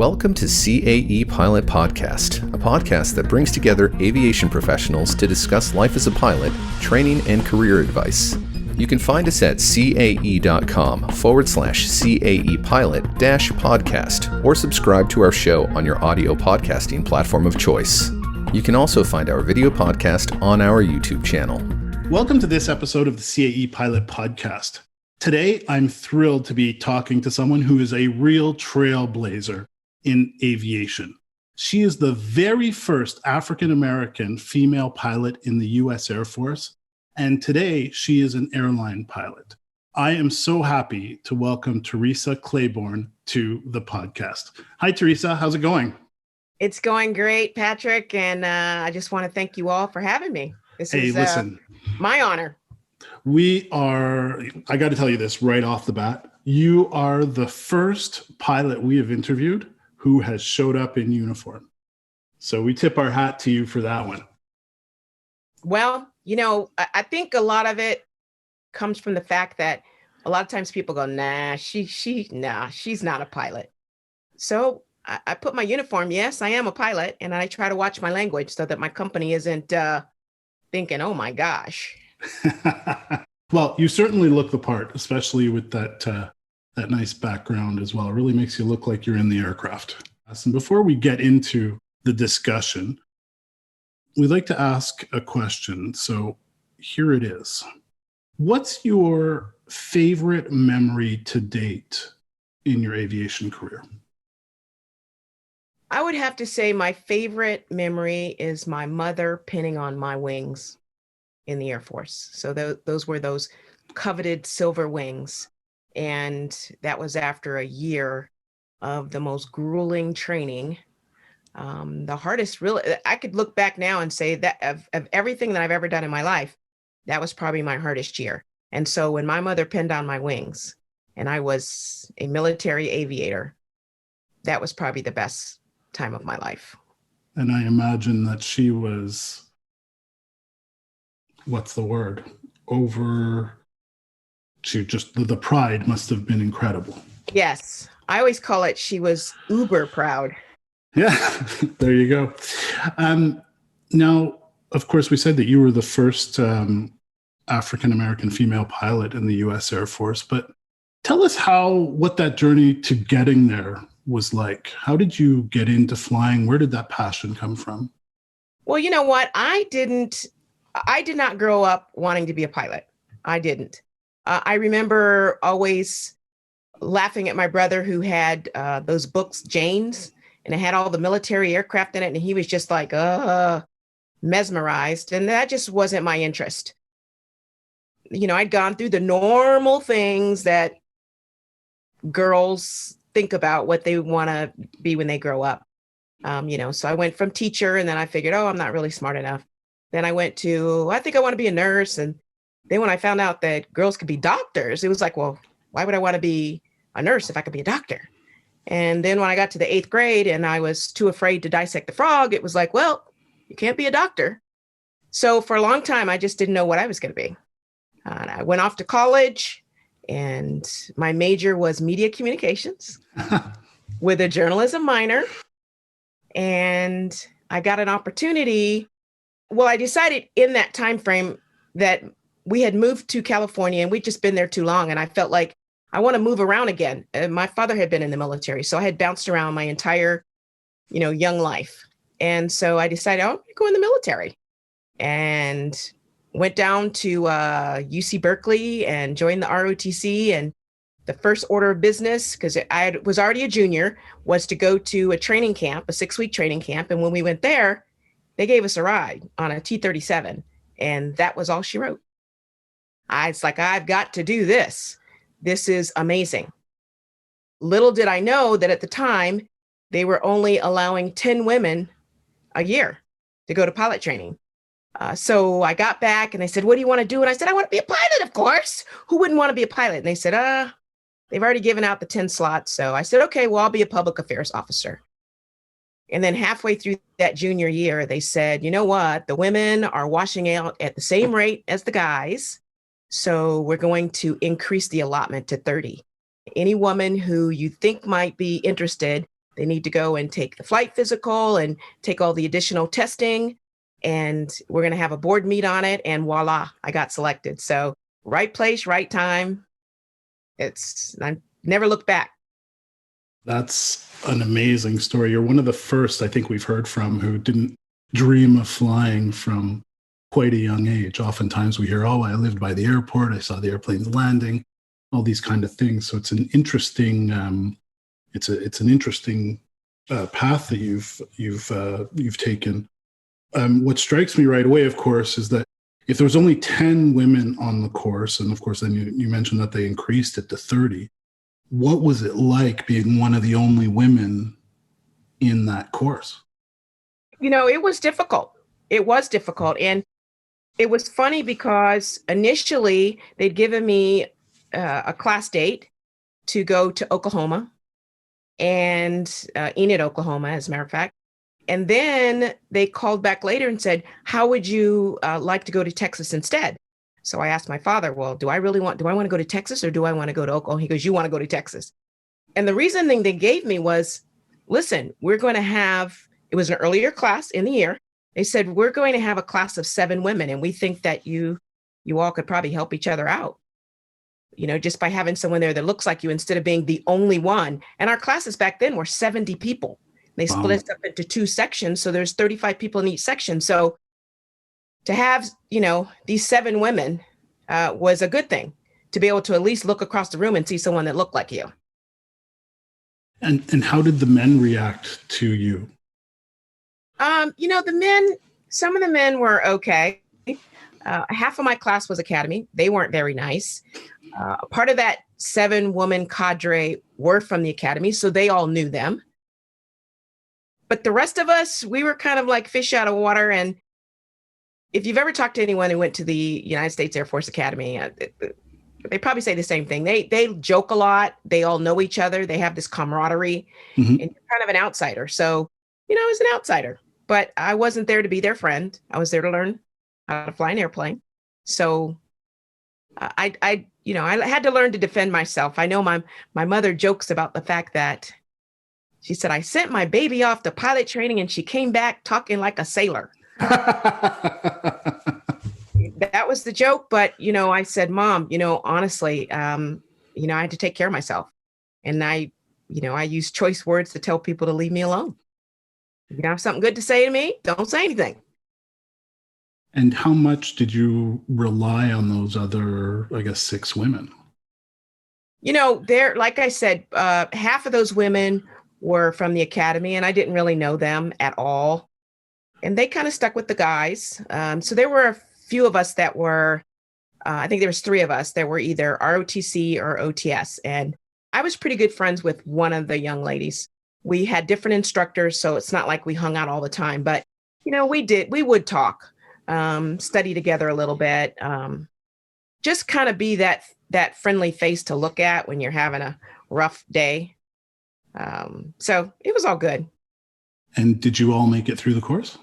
Welcome to CAE Pilot Podcast, a podcast that brings together aviation professionals to discuss life as a pilot, training, and career advice. You can find us at cae.com/CAE Pilot-podcast or subscribe to our show on your audio podcasting platform of choice. You can also find our video podcast on our YouTube channel. Welcome to this episode of the CAE Pilot Podcast. Today, I'm thrilled to be talking to someone who is a real trailblazer in aviation. She is the very first African-American female pilot in the U.S. Air Force, and today she is an airline pilot. I am so happy to welcome Theresa Claiborne to the podcast. Hi, Theresa. How's it going? It's going great, Patrick, and I just want to thank you all for having me. This is my honor. I got to tell you this right off the bat. You are the first pilot we have interviewed who has showed up in uniform. So we tip our hat to you for that one. Well, I think a lot of it comes from the fact that a lot of times people go, she's not a pilot. So I put my uniform. Yes, I am a pilot, and I try to watch my language so that my company isn't thinking, oh my gosh. Well, you certainly look the part, especially with that nice background as well. It really makes you look like you're in the aircraft. And before we get into the discussion, we'd like to ask a question. So here it is. What's your favorite memory to date in your aviation career? I would have to say my favorite memory is my mother pinning on my wings in the Air Force. So those were those coveted silver wings. And that was after a year of the most grueling training. The hardest, really, I could look back now and say that of everything that I've ever done in my life, that was probably my hardest year. And so when my mother pinned on my wings and I was a military aviator, that was probably the best time of my life. And I imagine that she was, what's the word? The pride must have been incredible. Yes. I always call it, she was uber proud. Yeah, there you go. Now, of course, we said that you were the first African-American female pilot in the U.S. Air Force, but tell us what that journey to getting there was like. How did you get into flying? Where did that passion come from? Well, you know what? I did not grow up wanting to be a pilot. I didn't. I remember always laughing at my brother who had those books, Jane's, and it had all the military aircraft in it. And he was just like, mesmerized. And that just wasn't my interest. I'd gone through the normal things that girls think about what they want to be when they grow up. So I went from teacher, and then I figured, I'm not really smart enough. Then I went to, I think I want to be a nurse. And then when I found out that girls could be doctors, it was like, well, why would I want to be a nurse if I could be a doctor? And then when I got to the 8th grade and I was too afraid to dissect the frog, it was like, well, you can't be a doctor. So for a long time, I just didn't know what I was going to be. And I went off to college, and my major was media communications with a journalism minor. And I got an opportunity. Well, I decided in that time frame that we had moved to California and we'd just been there too long. And I felt like I want to move around again. My father had been in the military, so I had bounced around my entire, young life. And so I decided, I'll go in the military, and went down to UC Berkeley and joined the ROTC. And the first order of business, because I was already a junior, was to go to a training camp, a 6-week training camp. And when we went there, they gave us a ride on a T-37, and that was all she wrote. It's like, I've got to do this. This is amazing. Little did I know that at the time, they were only allowing 10 women a year to go to pilot training. So I got back and they said, what do you want to do? And I said, I want to be a pilot, of course. Who wouldn't want to be a pilot? And they said, they've already given out the 10 slots. So I said, okay, well, I'll be a public affairs officer. And then halfway through that junior year, they said, you know what? The women are washing out at the same rate as the guys. So we're going to increase the allotment to 30. Any woman who you think might be interested, They need to go and take the flight physical and take all the additional testing. And we're going to have a board meet on it. And voila, I got selected. So right place, right time. I never looked back. That's an amazing story. You're one of the first I think we've heard from who didn't dream of flying from quite a young age. Oftentimes we hear, oh, I lived by the airport, I saw the airplanes landing, all these kind of things. So it's an interesting path that you've taken. What strikes me right away, of course, is that if there was only 10 women on the course, and of course then you mentioned that they increased it to 30, what was it like being one of the only women in that course? It was difficult. It was difficult. And it was funny because initially they'd given me a class date to go to Oklahoma and Enid, Oklahoma, as a matter of fact. And then they called back later and said, how would you like to go to Texas instead? So I asked my father, well, do I want to go to Texas or do I want to go to Oklahoma? He goes, you want to go to Texas. And the reasoning they gave me was, listen, we're going to have, it was an earlier class in the year. They said, we're going to have a class of 7 women. And we think that you all could probably help each other out, just by having someone there that looks like you instead of being the only one. And our classes back then were 70 people. They split us up into 2 sections. So there's 35 people in each section. So to have, these 7 women was a good thing, to be able to at least look across the room and see someone that looked like you. And how did the men react to you? Some of the men were okay. Half of my class was academy. They weren't very nice. Part of that 7-woman cadre were from the academy, so they all knew them. But the rest of us, we were kind of like fish out of water. And if you've ever talked to anyone who went to the United States Air Force Academy, they probably say the same thing. They joke a lot. They all know each other. They have this camaraderie, and you're kind of an outsider. So, I was an outsider, but I wasn't there to be their friend. I was there to learn how to fly an airplane. So I had to learn to defend myself. I know my mother jokes about the fact that she said, I sent my baby off to pilot training and she came back talking like a sailor. That was the joke. But, I said, Mom, honestly, I had to take care of myself. And I use choice words to tell people to leave me alone. If you have something good to say to me, don't say anything. And how much did you rely on those other, 6 women? Like I said, half of those women were from the academy and I didn't really know them at all. And they kind of stuck with the guys. So there were a few of us that were, I think there was 3 of us that were either ROTC or OTS. And I was pretty good friends with one of the young ladies. We had different instructors, so it's not like we hung out all the time, but, we would talk, study together a little bit, just kind of be that friendly face to look at when you're having a rough day. So it was all good. And did you all make it through the course?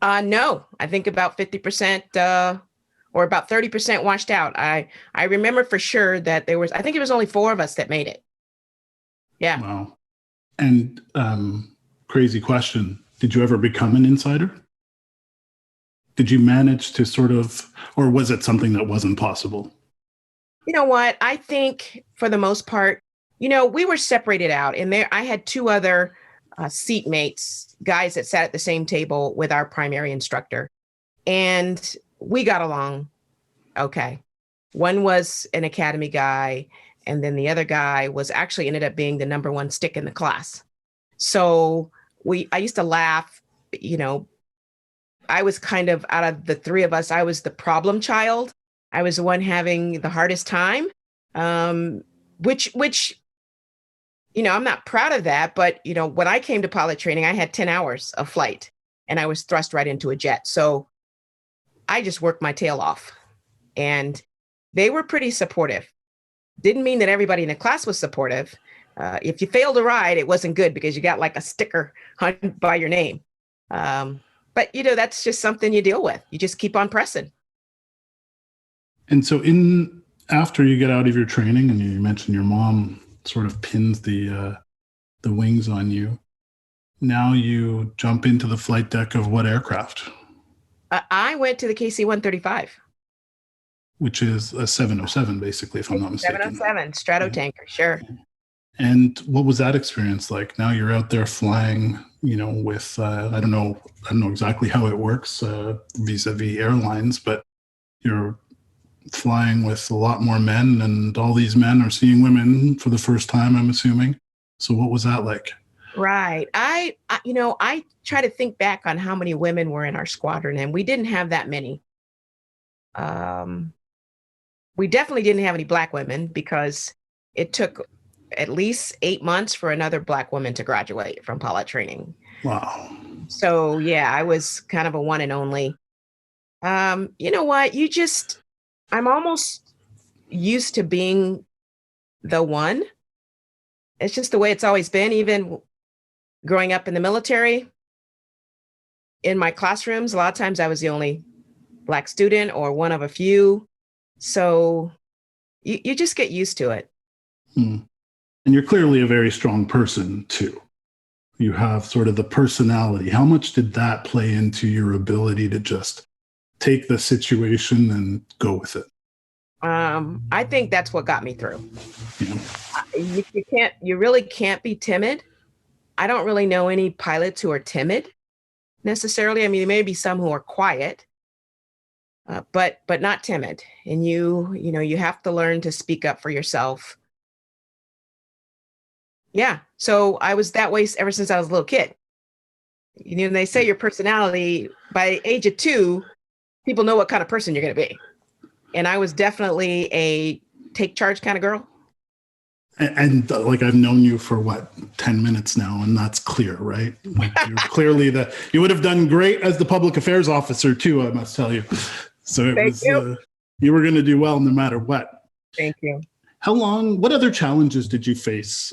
No, I think about 50%, or about 30% washed out. I remember for sure that I think it was only 4 of us that made it. Yeah. Wow. And crazy question. Did you ever become an insider? Did you manage to sort of, or was it something that wasn't possible? You know what? I think for the most part, we were separated out, and I had 2 other seatmates, guys that sat at the same table with our primary instructor, and we got along okay. One was an academy guy, and then the other guy was actually ended up being the number 1 stick in the class. So I used to laugh, I was kind of, out of the 3 of us, I was the problem child. I was the one having the hardest time, which I'm not proud of that. But, when I came to pilot training, I had 10 hours of flight and I was thrust right into a jet. So I just worked my tail off, and they were pretty supportive. Didn't mean that everybody in the class was supportive. If you failed a ride, it wasn't good because you got like a sticker by your name. But, that's just something you deal with. You just keep on pressing. And so after you get out of your training, and you mentioned your mom sort of pins the the wings on you. Now you jump into the flight deck of what aircraft? I went to the KC-135. Which is a 707, basically, if I'm not mistaken. 707, Stratotanker, sure. And what was that experience like? Now you're out there flying, with I don't know exactly how it works vis-a-vis airlines, but you're flying with a lot more men, and all these men are seeing women for the first time, I'm assuming. So what was that like? Right. I try to think back on how many women were in our squadron, and we didn't have that many. We definitely didn't have any Black women because it took at least 8 months for another Black woman to graduate from pilot training. Wow. So yeah, I was kind of a one and only. You know what? I'm almost used to being the one. It's just the way it's always been, even growing up in the military. In my classrooms, a lot of times I was the only Black student or one of a few. So you just get used to it. And you're clearly a very strong person too. You have sort of the personality. How much did that play into your ability to just take the situation and go with it? I think that's what got me through. Yeah. You really can't be timid. I don't really know any pilots who are timid necessarily. I mean, there may be some who are quiet, but not timid. And you have to learn to speak up for yourself. Yeah. So I was that way ever since I was a little kid. They say your personality by age of 2, people know what kind of person you're going to be. And I was definitely a take charge kind of girl. And like, I've known you for 10 minutes now, and that's clear, right? Like, you're clearly you would have done great as the public affairs officer too, I must tell you. So you were going to do well no matter what. Thank you. What other challenges did you face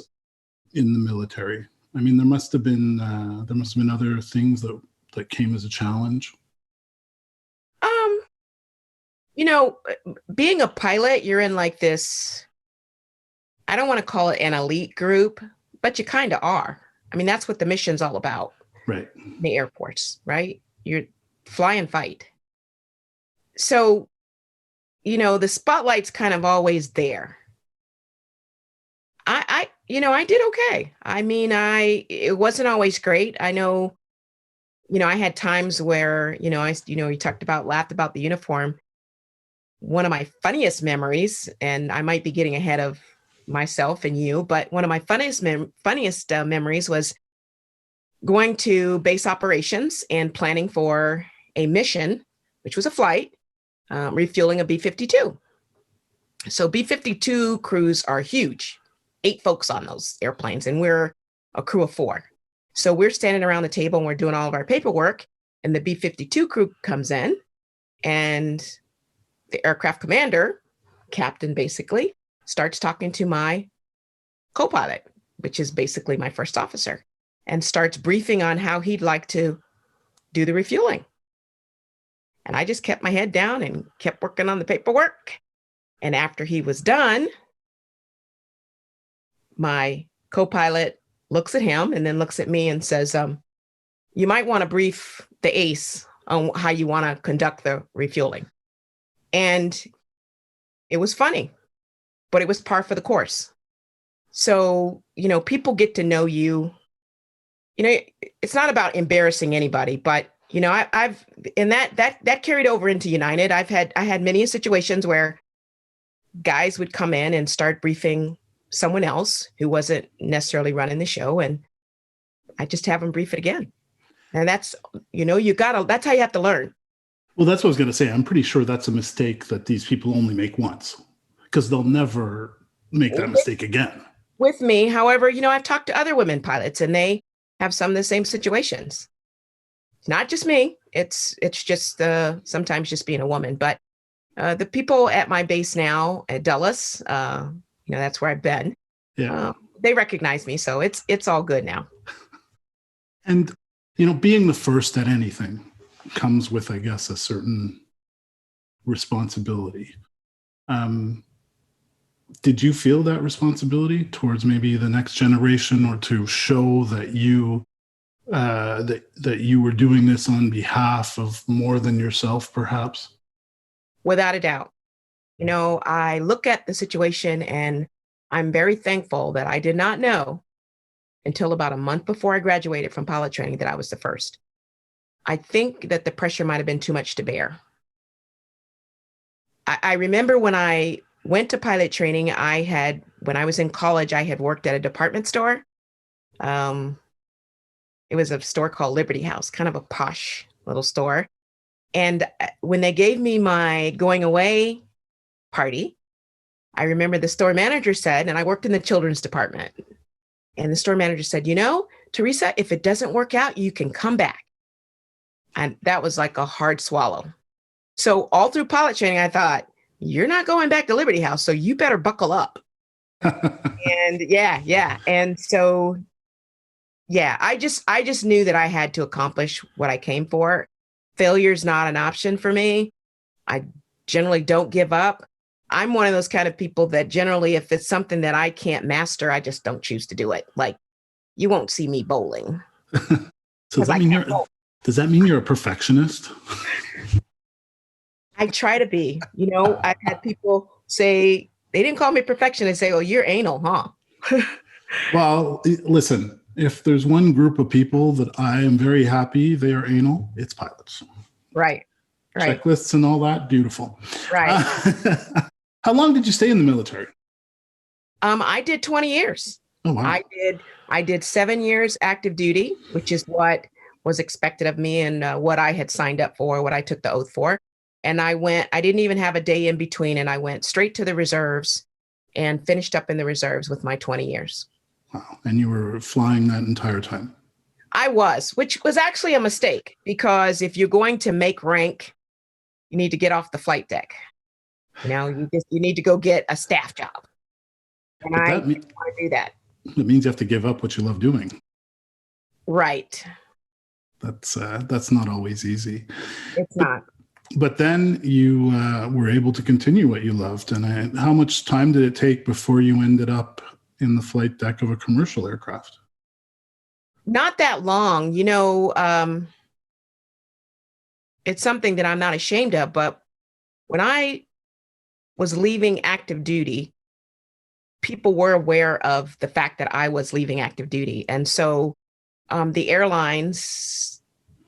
in the military? I mean, there must have been other things that came as a challenge. Being a pilot, you're in like this, I don't want to call it an elite group, but you kind of are. I mean, that's what the mission's all about. Right. The airports, right? You're fly and fight. So, the spotlight's kind of always there. I did okay. I mean, it wasn't always great. I know, I had times where, you laughed about the uniform. One of my funniest memories, and I might be getting ahead of myself and you, but one of my funniest memories was going to base operations and planning for a mission, which was a flight, refueling a B-52. So B-52 crews are huge, 8 folks on those airplanes, and we're a crew of 4. So we're standing around the table and we're doing all of our paperwork, and the B-52 crew comes in, and the aircraft commander, captain basically, starts talking to my co-pilot, which is basically my first officer, and starts briefing on how he'd like to do the refueling. And I just kept my head down and kept working on the paperwork. And after he was done, my co-pilot looks at him and then looks at me and says, you might want to brief the ace on how you want to conduct the refueling. And it was funny, but it was par for the course. So, people get to know you. It's not about embarrassing anybody, but, I've, and that carried over into United. I had many situations where guys would come in and start briefing someone else who wasn't necessarily running the show, and I just have them brief it again. And that's, that's how you have to learn. Well, that's what I was going to say. I'm pretty sure that's a mistake that these people only make once, because they'll never make that mistake again. With me, however, I've talked to other women pilots, and they have some of the same situations. Not just me. It's just sometimes just being a woman. But the people at my base now at Dulles, that's where I've been. Yeah. They recognize me, so it's all good now. And being the first at anything comes with, I guess, a certain responsibility. Did you feel that responsibility towards maybe the next generation, or to show that you that you were doing this on behalf of more than yourself, perhaps? Without a doubt. I look at the situation and I'm very thankful that I did not know until about a month before I graduated from pilot training that I was the first. I think that the pressure might have been too much to bear. I remember when I went to pilot training, when I was in college, I had worked at a department store. It was a store called Liberty House, kind of a posh little store. And when they gave me my going away party, I remember the store manager said, and I worked in the children's department, and the store manager said, Theresa, if it doesn't work out, you can come back. And that was like a hard swallow. So all through pilot training, I thought, you're not going back to Liberty House, so you better buckle up. And yeah. And so, I just knew that I had to accomplish what I came for. Failure's not an option for me. I generally don't give up. I'm one of those kind of people that generally, if it's something that I can't master, I just don't choose to do it. Like, you won't see me bowling. So does that mean you're a perfectionist? I try to be. I've had people say, they didn't call me perfectionist, say, oh, you're anal, huh? Well, listen, if there's one group of people that I am very happy they are anal, it's pilots. Right. Checklists and all that, beautiful. Right. How long did you stay in the military? I did 20 years. Oh, wow. I did 7 years active duty, which is what was expected of me and what I had signed up for, what I took the oath for. And I didn't even have a day in between, and I went straight to the reserves and finished up in the reserves with my 20 years. Wow. And you were flying that entire time? I was, which was actually a mistake, because if you're going to make rank, you need to get off the flight deck. You need to go get a staff job. And I didn't want to do that. It means you have to give up what you love doing. Right. That's not always easy. It's not. But then you were able to continue what you loved. And how much time did it take before you ended up in the flight deck of a commercial aircraft? Not that long. It's something that I'm not ashamed of, but when I was leaving active duty, people were aware of the fact that I was leaving active duty. And so the airlines,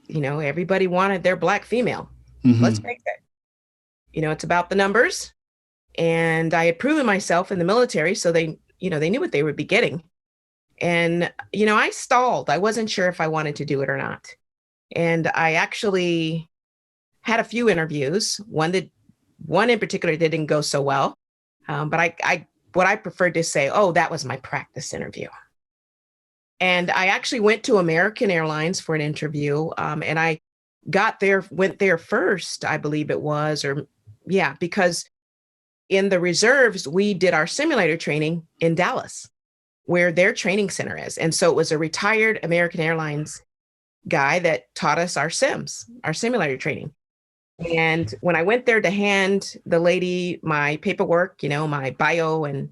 everybody wanted their Black female. Mm-hmm. Let's face it. It's about the numbers. And I had proven myself in the military, so they knew what they would be getting. And, I stalled. I wasn't sure if I wanted to do it or not. And I actually had a few interviews. One in particular that didn't go so well. But what I preferred to say, oh, that was my practice interview. And I actually went to American Airlines for an interview. And I went there first, I believe it was, because in the reserves, we did our simulator training in Dallas, where their training center is. And so it was a retired American Airlines guy that taught us our simulator training. And when I went there to hand the lady my paperwork, my bio and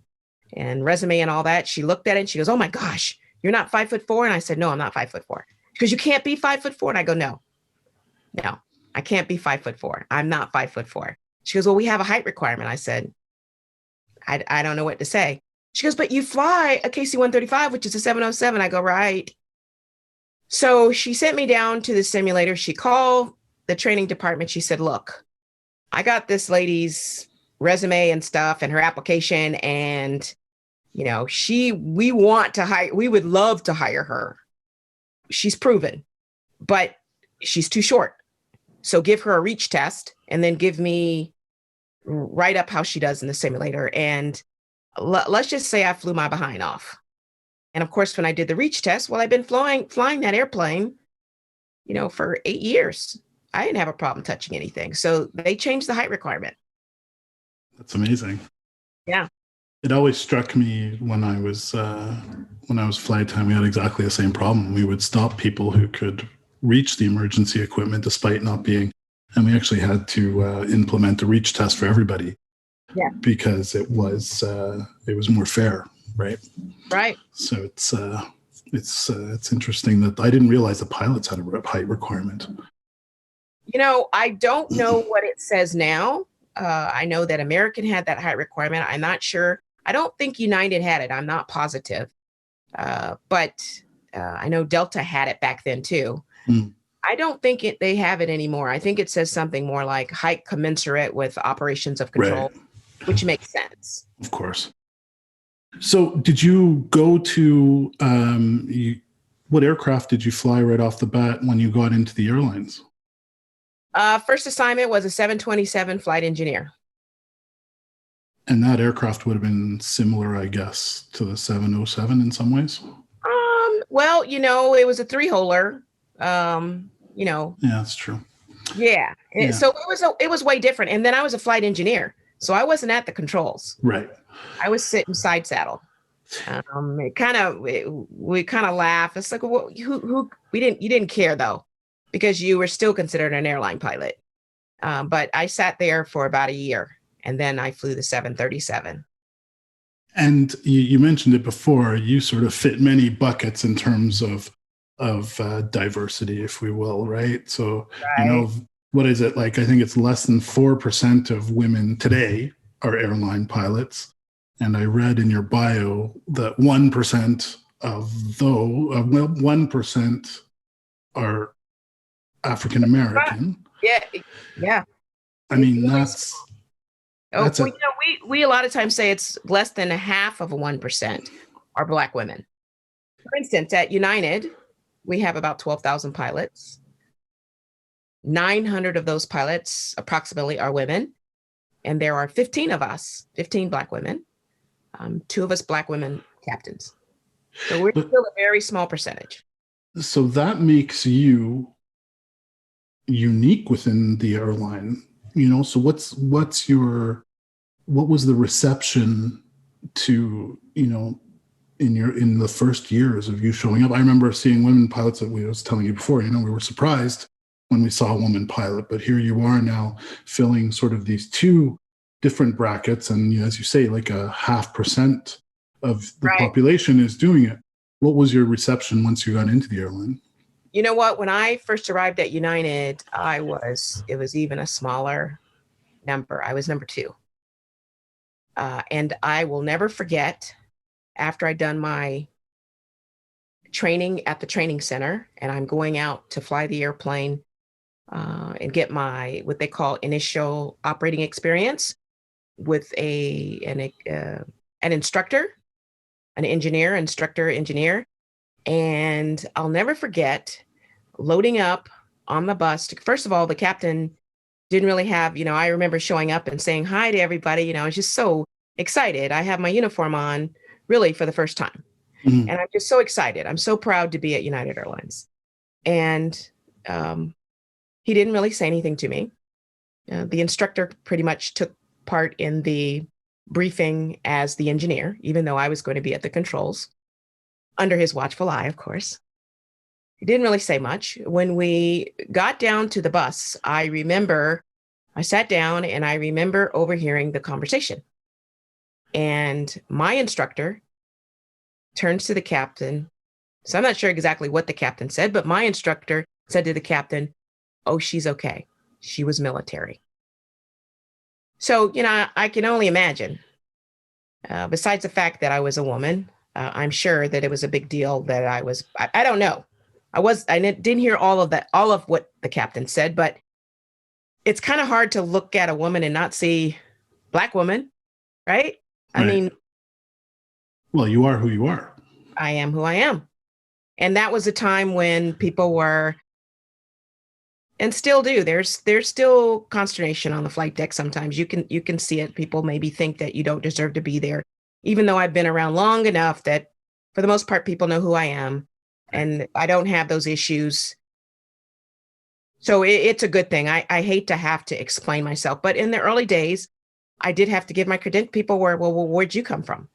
resume and all that, she looked at it and she goes, "Oh my gosh, you're not 5'4"? And I said, "No, I'm not 5'4". Because you can't be 5'4". And I go, no, I can't be 5'4". I'm not 5'4". She goes, "Well, we have a height requirement." I said, I don't know what to say. She goes, "But you fly a KC-135, which is a 707. I go, "Right." So she sent me down to the simulator. She called the training department. She said, "Look, I got this lady's resume and stuff and her application, and we would love to hire her. She's proven, but she's too short. So give her a reach test and then write up how she does in the simulator." And let's just say I flew my behind off. And of course, when I did the reach test, well, I've been flying that airplane, for 8 years. I didn't have a problem touching anything. So they changed the height requirement. That's amazing. Yeah. It always struck me when I was flight time, we had exactly the same problem. We would stop people who could reach the emergency equipment despite not being, and we actually had to implement a reach test for everybody. Yeah. because it was more fair, right? Right. So it's interesting that I didn't realize the pilots had a height requirement. I don't know what it says now. I know that American had that height requirement. I'm not sure. I don't think United had it. I'm not positive. But I know Delta had it back then too. Mm. I don't think they have it anymore. I think it says something more like height commensurate with operations of control, Right. which makes sense. Of course. So did you go to, what aircraft did you fly right off the bat when you got into the airlines? First assignment was a 727 flight engineer. And that aircraft would have been similar, I guess, to the 707 in some ways. Well, it was a three-holer. Yeah, that's true. Yeah. So it was way different. And then I was a flight engineer, so I wasn't at the controls. Right. I was sitting side saddle. We kind of laugh. It's like, well, you didn't care though, because you were still considered an airline pilot. But I sat there for about a year, and then I flew the 737. And you mentioned it before. You sort of fit many buckets in terms of diversity, if we will, right? So, Right. what is it like? I think it's less than 4% of women today are airline pilots. And I read in your bio that 1% of 1% are African American. Yeah. I mean, that's we a lot of times say it's less than a half of a 1% are Black women. For instance, at United, we have about 12,000 pilots. 900 of those pilots approximately are women. And there are 15 of us, 15 Black women, 2 of us Black women captains. So we're still a very small percentage. So that makes you unique within the airline, so what was the reception to, in the first years of you showing up? I remember seeing women pilots that I was telling you before, we were surprised when we saw a woman pilot, but here you are now filling sort of these 2 different brackets. And as you say, like a 0.5% of the population is doing it. What was your reception once you got into the airline? You know what? When I first arrived at United, it was even a smaller number. I was number 2. And I will never forget, after I'd done my training at the training center, and I'm going out to fly the airplane and get my, what they call initial operating experience with an instructor, an instructor. And I'll never forget loading up on the bus. First of all, the captain didn't really have, I remember showing up and saying hi to everybody. I was just so excited. I have my uniform on really for the first time. Mm-hmm. And I'm just so excited. I'm so proud to be at United Airlines. And he didn't really say anything to me. The instructor pretty much took part in the briefing as the engineer, even though I was going to be at the controls under his watchful eye, of course. He didn't really say much. When we got down to the bus, I remember I sat down and I remember overhearing the conversation. And my instructor turns to the captain. So I'm not sure exactly what the captain said, but my instructor said to the captain, "Oh, she's okay. She was military." So, I can only imagine, besides the fact that I was a woman, I'm sure that it was a big deal that I don't know. I didn't hear all of what the captain said, but it's kind of hard to look at a woman and not see Black woman, right? I mean, well, you are who you are. I am who I am. And that was a time when people were, and still do, there's still consternation on the flight deck sometimes. You can see it. People maybe think that you don't deserve to be there, even though I've been around long enough that for the most part, people know who I am and I don't have those issues. So it's a good thing. I hate to have to explain myself, but in the early days, I did have to give my credentials. People were, well, where'd you come from?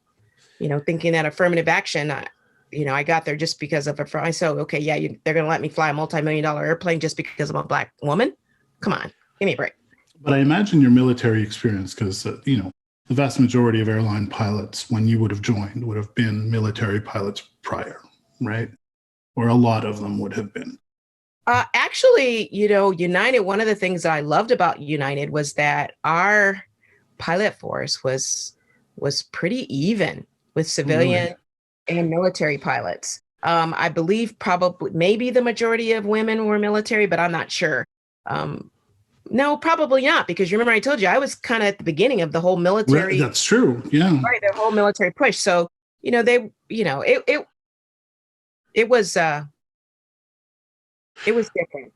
Thinking that affirmative action, I got there just because of I said, okay, yeah, they're going to let me fly a multi-million-dollar airplane just because I'm a Black woman. Come on, give me a break. But I imagine your military experience, because, the vast majority of airline pilots, when you would have joined, would have been military pilots prior, right? Or a lot of them would have been. Actually, United, one of the things that I loved about United was that our pilot force was pretty even with civilian Really? and military pilots. I believe probably maybe the majority of women were military, but I'm not sure. No, probably not, because you remember I told you I was kind of at the beginning of the whole military. That's true. Yeah. Right, the whole military push. So, it was different.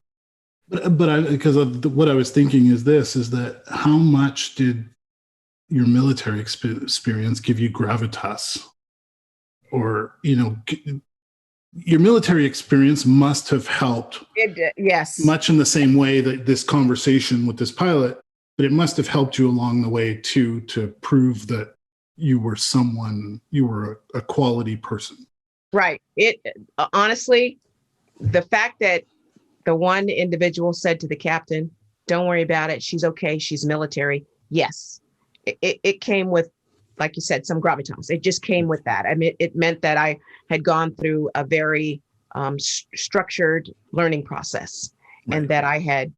But because of what I was thinking is that how much did your military experience give you gravitas? Or, your military experience must have helped. It did, yes. Much in the same way that this conversation with this pilot, but it must have helped you along the way too, to prove that you were a quality person. Right. It honestly, the fact that the one individual said to the captain, "Don't worry about it. She's okay. She's military." Yes. It came with, like you said, some gravitas. It just came with that. I mean, it meant that I had gone through a very structured learning process, Right. and that I had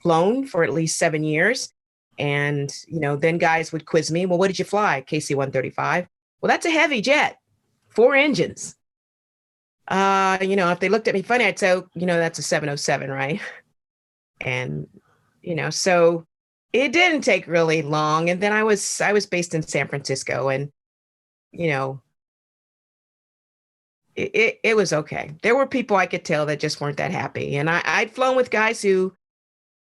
flown for at least 7 years. And, then guys would quiz me. "Well, what did you fly?" KC-135. "Well, that's a heavy jet, 4 engines." If they looked at me funny, I'd say, "Oh, that's a 707, right?" And, so it didn't take really long. And then I was based in San Francisco, and, it was okay. There were people I could tell that just weren't that happy. And I'd flown with guys who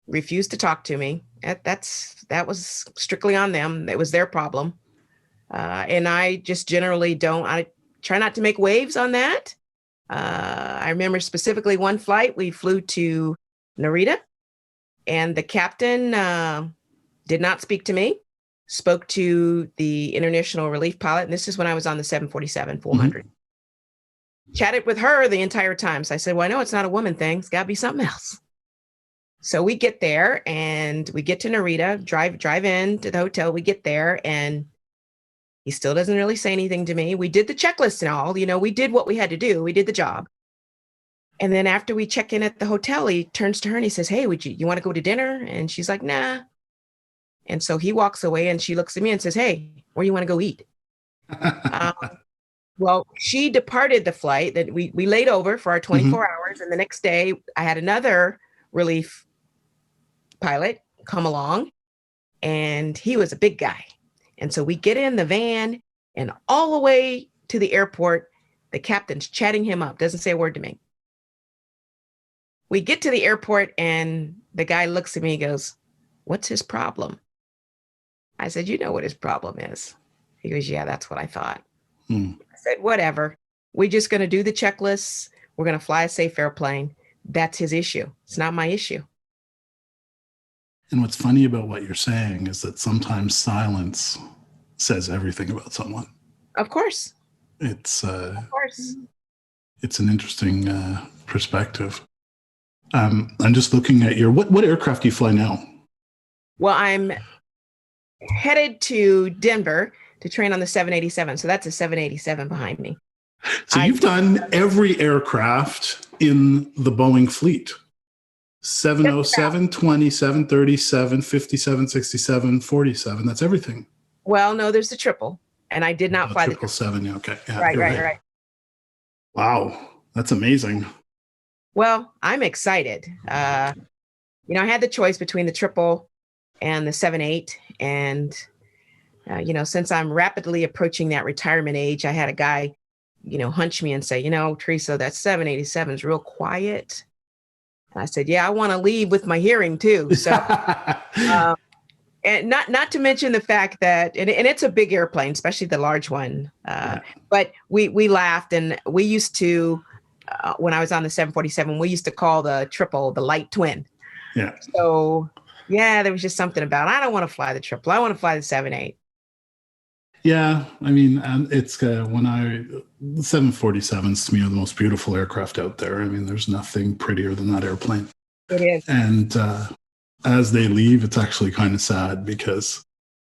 refused to talk to me. That was strictly on them. It was their problem. And I just generally I try not to make waves on that. I remember specifically one flight, we flew to Narita, and the captain did not speak to me, spoke to the international relief pilot. And this is when I was on the 747-400. Mm-hmm. Chatted with her the entire time. So I said, "Well, I know it's not a woman thing. It's got to be something else." So we get there, and we get to Narita, drive in to the hotel. We get there, and he still doesn't really say anything to me. We did the checklist and all, we did what we had to do. We did the job. And then after we check in at the hotel, he turns to her and he says, "Hey, you want to go to dinner?" And she's like, "Nah." And so he walks away, and she looks at me and says, "Hey, where you want to go eat?" Well, she departed the flight that we laid over for our 24 hours. And the next day I had another relief pilot come along, and he was a big guy. And so we get in the van, and all the way to the airport, the captain's chatting him up, doesn't say a word to me. We get to the airport, and the guy looks at me and goes, "What's his problem?" I said, "You know what his problem is." He goes, "Yeah, that's what I thought." I said, "Whatever. We're just going to do the checklists. We're going to fly a safe airplane. That's his issue. It's not my issue." And what's funny about what you're saying is that sometimes silence says everything about someone. Of course. It's of course. It's an interesting perspective. I'm just looking at what aircraft do you fly now? Well, I'm headed to Denver to train on the 787. So that's a 787 behind me. So you've done every aircraft in the Boeing fleet. 707, 20, 737, 57, 67, 47. That's everything. Well, no, there's the triple. And I did not fly the 777. Okay. Yeah, right. Wow. That's amazing. Well, I'm excited. I had the choice between the triple and the 78. And, since I'm rapidly approaching that retirement age, I had a guy, hunch me and say, "Theresa, that 787 is real quiet." And I said, "Yeah, I want to leave with my hearing too." So, and not to mention the fact that, and it's a big airplane, especially the large one. But we laughed, and we used to, when I was on the 747, we used to call the triple the light twin. Yeah. So yeah, there was just something about, I don't want to fly the triple. I want to fly the 78. Yeah, I mean, it's the 747s to me are the most beautiful aircraft out there. I mean, there's nothing prettier than that airplane. It is. And as they leave, it's actually kind of sad because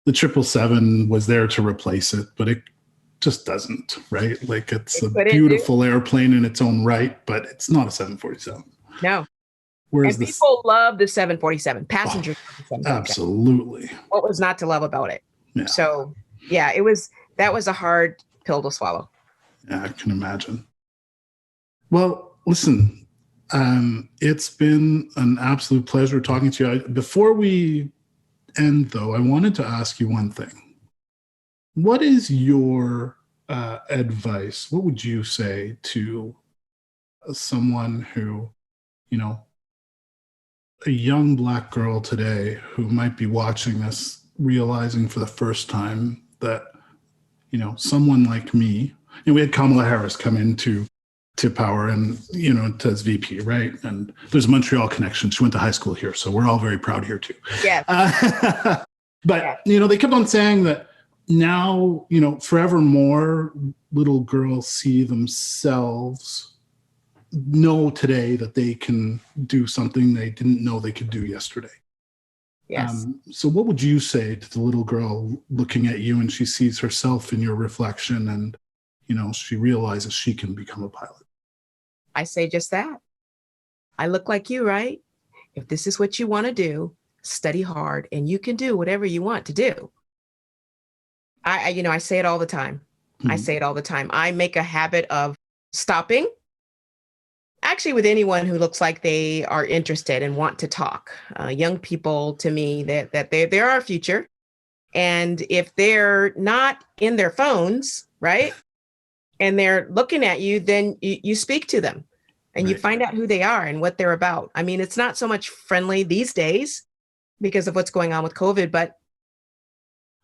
the 777 was there to replace it, but it just doesn't, right? Like it's a beautiful airplane in its own right, but it's not a 747. No. Whereas and people love the 747, passengers. Absolutely. What was not to love about it? Yeah. So yeah, that was a hard pill to swallow. Yeah, I can imagine. Well, listen, it's been an absolute pleasure talking to you. Before we end, though, I wanted to ask you one thing. What is your advice? What would you say to someone who, a young Black girl today who might be watching this, realizing for the first time that, someone like me, we had Kamala Harris come into power and, as VP, right? And there's a Montreal connection. She went to high school here, so we're all very proud here too. Yeah. But, they kept on saying that now, forever more little girls see themselves, know today that they can do something they didn't know they could do yesterday. Yes. So what would you say to the little girl looking at you and she sees herself in your reflection and, she realizes she can become a pilot? I say just that. I look like you, right? If this is what you want to do, study hard and you can do whatever you want to do. I say it all the time. Mm-hmm. I say it all the time. I make a habit of stopping. Actually, with anyone who looks like they are interested and want to talk, young people, to me, that they're our future. And if they're not in their phones, right, and they're looking at you, then you speak to them and you find out who they are and what they're about. I mean, it's not so much friendly these days because of what's going on with COVID, but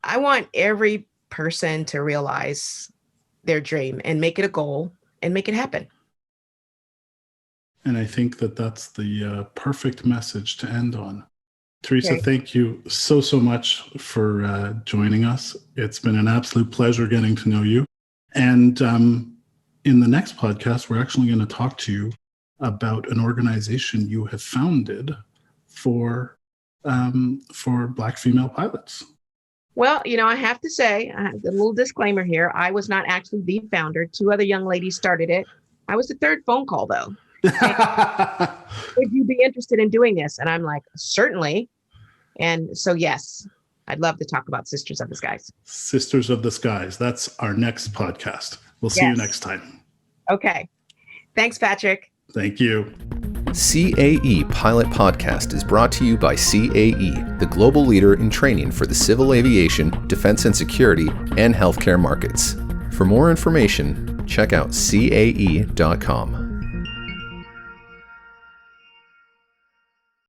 I want every person to realize their dream and make it a goal and make it happen. And I think that that's the perfect message to end on. Theresa, thank you so much for joining us. It's been an absolute pleasure getting to know you. And in the next podcast, we're actually going to talk to you about an organization you have founded for Black female pilots. Well, I have to say, a little disclaimer here. I was not actually the founder. 2 other young ladies started it. I was the third phone call, though. Would you be interested in doing this? And I'm like, certainly. And so, yes, I'd love to talk about Sisters of the Skies. Sisters of the Skies. That's our next podcast. We'll see you next time. Okay. Thanks, Patrick. Thank you. CAE Pilot Podcast is brought to you by CAE, the global leader in training for the civil aviation, defense and security, and healthcare markets. For more information, check out cae.com.